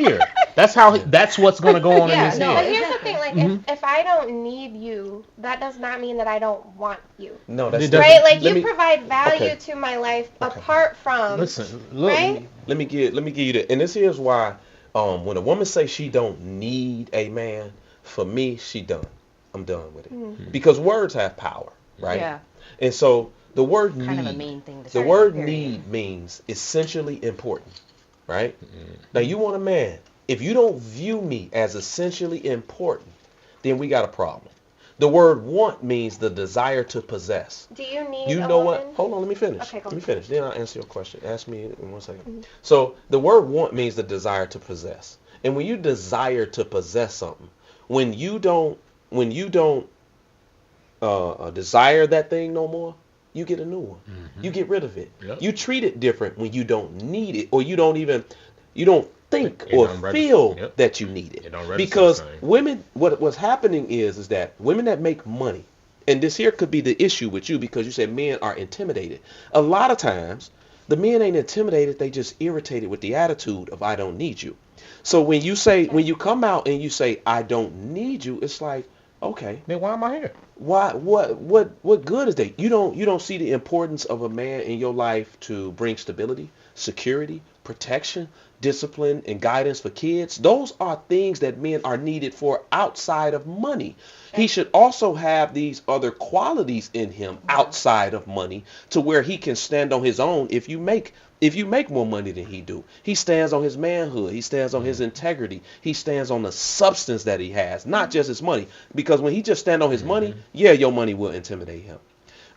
here. That's what's going to go on in Yeah, his no, But head. here's the thing, like if I don't need you, that does not mean that I don't want you. No, It that's Right? doesn't. Like let you me. provide value Okay. to my life Okay. apart from, Listen, look. right? Let me give you that. And this here's why. When a woman say she don't need a man, for me, she done. I'm done with it. Mm. Because words have power, right? yeah, And so the word kind of a need, mean thing to the say. word Period. need means essentially important, right? Now you want a man. If you don't view me as essentially important, then we got a problem. The word want means the desire to possess. Do you need You a know woman? what? Hold on, let me finish. Okay, go. Let me finish. Then I'll answer your question. Ask me in 1 second. Mhm. So the word want means the desire to possess. And when you desire to possess something, when you don't desire that thing no more, you get a new one. You get rid of it. Yep. You treat it different when you don't need it, or you don't think It or don't register. feel Yep. that you need it. It don't register Because the same. women, what's happening is that women that make money, and this here could be the issue with you because you said men are intimidated. A lot of times, the men ain't intimidated; they just irritated with the attitude of "I don't need you." So when you come out and you say "I don't need you," it's like, okay, Then why am I here? why what good is that? You don't see the importance of a man in your life to bring stability, security, protection, discipline, and guidance for kids. Those are things that men are needed for outside of money. He should also have these other qualities in him outside of money to where he can stand on his own. If you make more money than he do, he stands on his manhood. He stands on his integrity. He stands on the substance that he has, not just his money. Because when he just stand on his money, yeah, your money will intimidate him.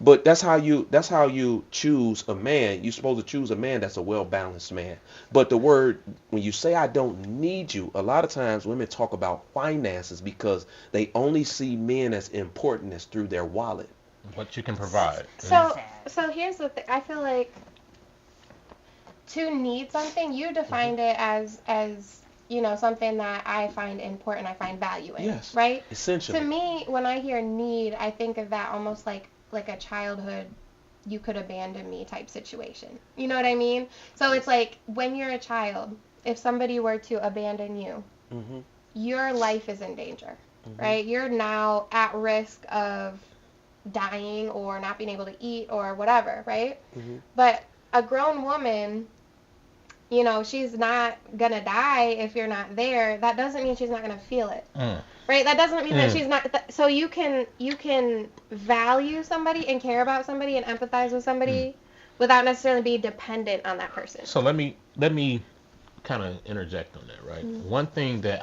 But that's how you choose a man. You're supposed to choose a man that's a well balanced man. But the word when you say I don't need you, a lot of times women talk about finances because they only see men as important as through their wallet. What you can provide. So Sad. so here's the thing. I feel like to need something, you defined it as something that I find important, I find value in, Yes. right? Essentially. To me, when I hear need, I think of that almost like a childhood you could abandon me type situation. You know what I mean? So it's like when you're a child, if somebody were to abandon you, hmm your life is in danger, right? You're now at risk of dying or not being able to eat or whatever, right? hmm But a grown woman, she's not gonna die if you're not there. That doesn't mean she's not gonna feel it, Mm. right? That doesn't mean that Mm. she's not. So you can value somebody and care about somebody and empathize with somebody without necessarily being dependent on that person. So let me kind of interject on that, right? One thing that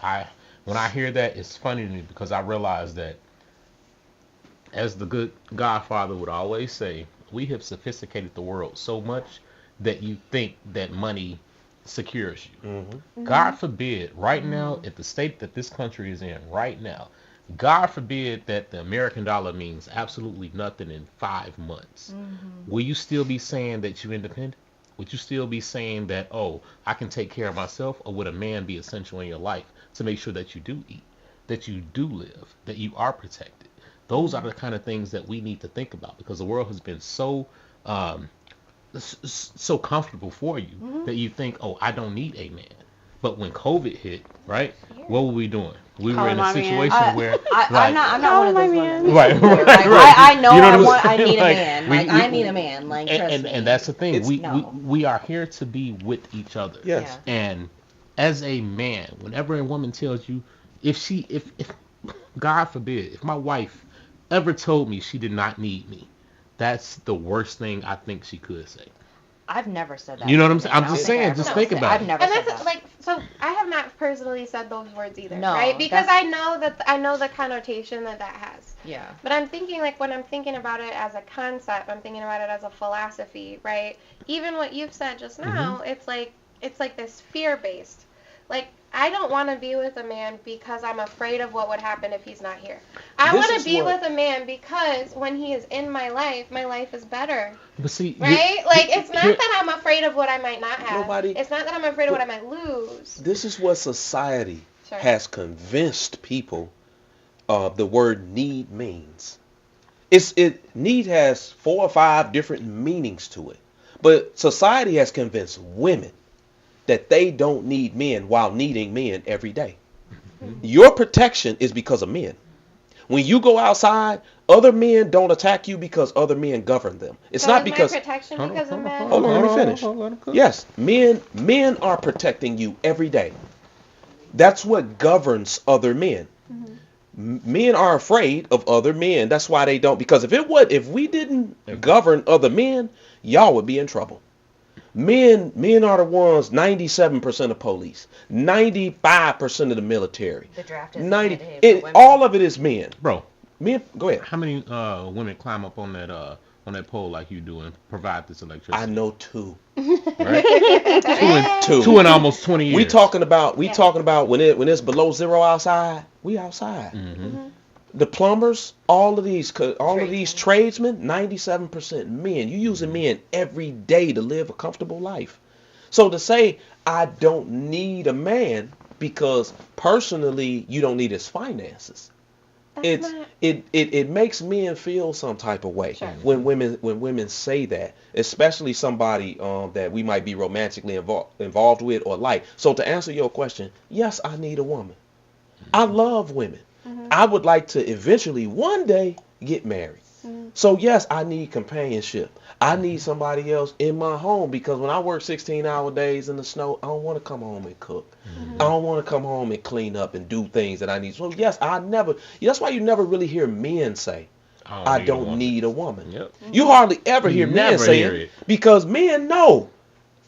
when I hear that, it's funny to me because I realize that, as the good Godfather would always say, we have sophisticated the world so much that you think that money secures you. God forbid, right now, at the state that this country is in right now, God forbid that the American dollar means absolutely nothing in 5 months. Will you still be saying that you're independent? Would you still be saying that, oh, I can take care of myself? Or would a man be essential in your life to make sure that you do eat, that you do live, that you are protected? Those are the kind of things that we need to think about because the world has been um, so comfortable for you that you think, oh, I don't need a man. But when COVID hit, right, what were we doing? We were Calling in a my man. situation where, I'm like, not one of those women. right, right, Like, right. I know You know I what want, I'm I need a saying? man. We- Like, we- I need a man. Like, trust and me. and that's the thing. It's- No. We are here to be with each other. Yes. Yeah. And as a man, whenever a woman tells you, if God forbid, if my wife ever told me she did not need me, that's the worst thing I think she could say. I've never said that. You know what to I'm a saying? man. I'm I don't just think I saying, ever just will think say- about I've it. never And said that's that. like, so I have not personally said those words either, No, right? Because that's- I know the connotation that has. Yeah. But I'm thinking, like, when I'm thinking about it as a concept, I'm thinking about it as a philosophy, right? Even what you've said just now, it's like this fear-based. Like, I don't want to be with a man because I'm afraid of what would happen if he's not here. I This want to is be what- with a man because when he is in my life is better. But see, Right? Like, it's not here- that I'm afraid of what I might not have. Nobody- It's not that I'm afraid of what I might lose. This is what society Sure. has convinced people the word need means. Need has 4 or 5 different meanings to it. But society has convinced women that they don't need men while needing men every day. Your protection is because of men. When you go outside, other men don't attack you because other men govern them. It's So not is because my protection because of men. Hold on, let me finish. Yes, men are protecting you every day. That's what governs other men. Men are afraid of other men. That's why they don't. Because if we didn't govern other men, y'all would be in trouble. Men are the ones. 97% of police, 95% of the military, The draft is 90. mandated for women. All of it is men. Bro, Men, go ahead. how many women climb up on that pole like you do and provide this I electricity? know two. Right? Two. Two in almost 20 years. We talking about when it's below zero outside. We outside. Mm-hmm. The plumbers, all of these tradesmen, 97% men. You using men every day to live a comfortable life. So to say I don't need a man because personally you don't need his finances, it makes men feel some type of way. Sure. when women say that, especially somebody that we might be romantically involved with or like. So to answer your question, yes, I need a woman. I love women. I would like to eventually one day get married. So yes, I need companionship. I need somebody else in my home because when I work 16-hour days in the snow, I don't want to come home and cook. I don't want to come home and clean up and do things that I need. So yes, that's why you never really hear men say, I don't need a woman. Yep. You hardly ever hear men never say hear it it. because men know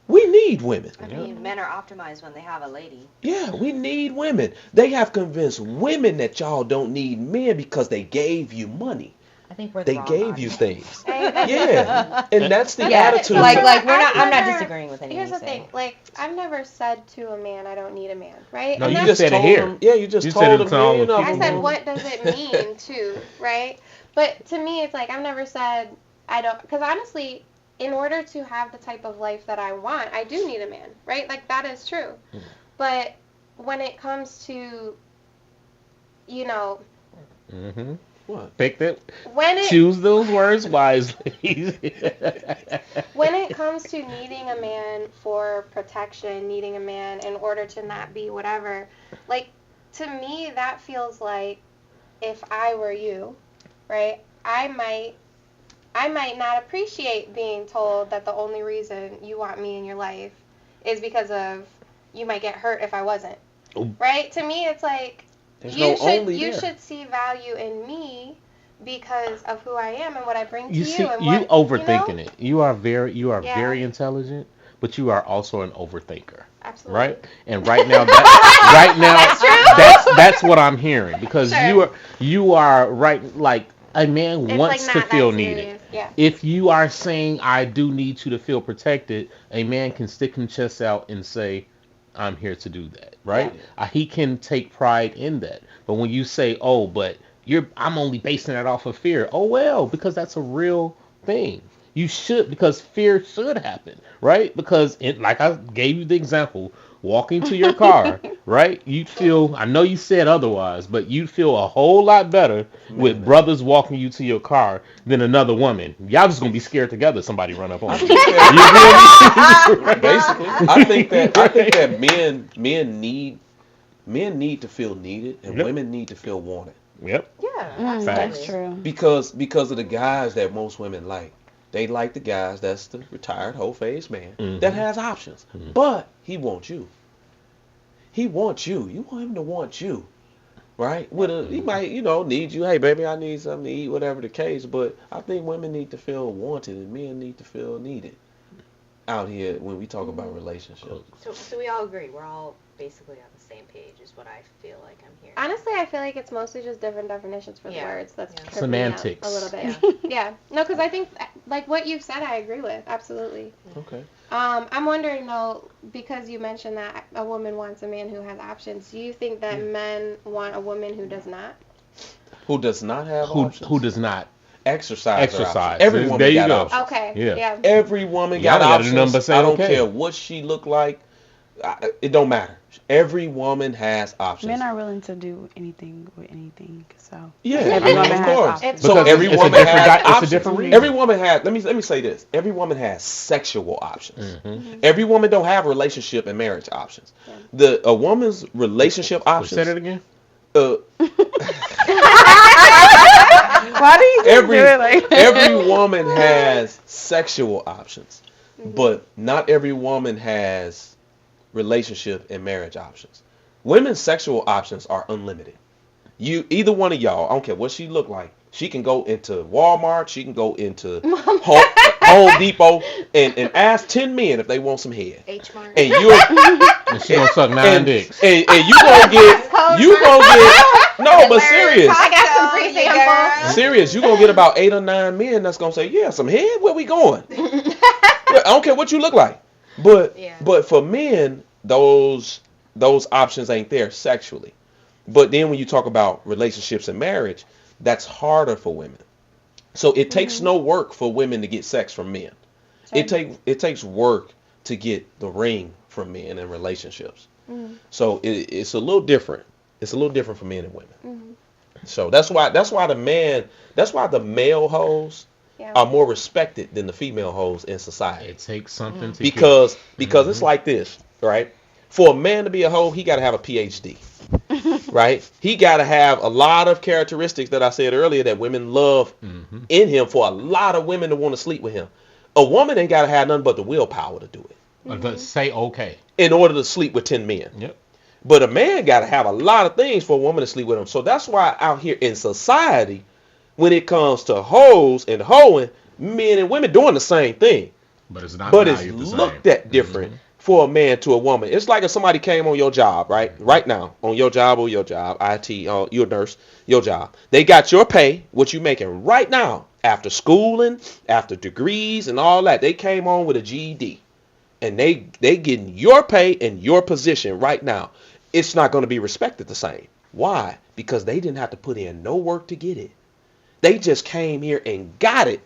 we need women. I mean, men are optimized when they have a lady. Yeah, we need women. They have convinced women that y'all don't need men because they gave you money. I think we're the They wrong gave you audience. things. Yeah, and that's the Yeah, attitude. like I'm not never- disagreeing with anything. Here's the thing, like I've never said to a man I don't need a man, right? No, And you that's- just said it told here. them. Yeah, you just You said told it them. to all the million of people. I said, them. what does it mean too, right? But to me, it's like I've never said I don't, because honestly, in order to have the type of life that I want, I do need a man, right? Like that is true. But when it comes to, Mm-hmm. What? Pick that. when it Choose those words wisely. when it comes to needing a man for protection, needing a man in order to not be whatever, like to me that feels like if I were you, right? I might not appreciate being told that the only reason you want me in your life is because of you might get hurt if I wasn't. Oh. Right? To me it's like There's you no should only you there. should see value in me because of who I am and what I bring to You you. see, and you what, overthinking it. You are Yeah. very intelligent, but you are also an overthinker, Absolutely. right? And right now, that's what I'm hearing because Sure. you are right. Like a man It's wants like to not feel that needed. serious. Yeah. If you are saying I do need you to feel protected, a man can stick his chest out and say, I'm here to do that, right? He can take pride in that. But when you say, oh, but I'm only basing that off of fear. Oh, well, because that's a real thing. You should, because fear should happen, right? Because like I gave you the example, walking to your car, right? You'd feel, I know you said otherwise, but you'd feel a whole lot better with brothers walking you to your car than another woman. Y'all just gonna be scared together. Somebody run up on you. You feel me? Basically, I think that men need to feel needed and Yep. women need to feel wanted. Yep. Yeah, That's absolutely. true. Because of the guys that most women like. They like the guys that's the retired whole-faced man that has options. But he wants you. He wants you. You want him to want you. Right? He might, need you. Hey, baby, I need something to eat, whatever the case. But I think women need to feel wanted and men need to feel needed out here when we talk about relationships. So we all agree. We're all basically on the same page is what I feel like I'm hearing. Honestly, I feel like it's mostly just different definitions for the Yeah. words. That's Yeah. tripping me out Semantics. a little bit. Yeah. No, because I think like what you've said, I agree with absolutely. Okay. I'm wondering though, because you mentioned that a woman wants a man who has options. Do you think that men want a woman who does not? Who does not have options? Who does not exercise? their exercise? options. Every woman There you got go. options. Okay. Yeah. Yeah. Every woman Y'all got gotta options. do nothing but say I don't okay. care what she look like. It don't matter. Every woman has options. Men are willing to do anything with anything, so Yeah, every woman of has course. options. So Because every it's a woman different has guy- it's a options. different reason. Every woman has. Let me say this. Every woman has sexual options. Every woman don't have relationship and marriage options. A woman's relationship Say options. that again. Why do you just Every do it like that? every woman has sexual options, but not every woman has relationship and marriage options. Women's sexual options are unlimited. Either one of y'all, I don't care what she look like, she can go into Walmart, she can go into Home Depot and ask 10 men if they want some head. H Mart. And you're And she gonna suck 9 dicks. and you gonna get no, but serious. I got some free samples. Serious, you gonna get about 8 or 9 men that's gonna say, yeah, some head, where we going? I don't care what you look like. But Yeah. but for men, those options ain't there sexually. But then when you talk about relationships and marriage, that's harder for women. So it takes no work for women to get sex from men. It takes work to get the ring from men in relationships. So it's a little different. It's a little different for men and women. So that's why the male hoes Yeah. are more respected than the female hoes in society. It takes something to Because it's like this, right? For a man to be a hoe, he got to have a PhD, right? He got to have a lot of characteristics that I said earlier that women love in him for a lot of women to want to sleep with him. A woman ain't got to have nothing but the willpower to do it But say okay. in order to sleep with 10 men. Yep. But a man got to have a lot of things for a woman to sleep with him. So that's why out here in society, when it comes to hoes and hoeing, men and women doing the same thing. But it's not. But it's valued the same. looked at different for a man to a woman. It's like if somebody came on your job, right now, on your job or your job, IT, you're a nurse, your job. They got your pay, what you making right now, after schooling, after degrees and all that. They came on with a GED. And they getting your pay and your position right now. It's not going to be respected the same. Why? Because they didn't have to put in no work to get it. They just came here and got it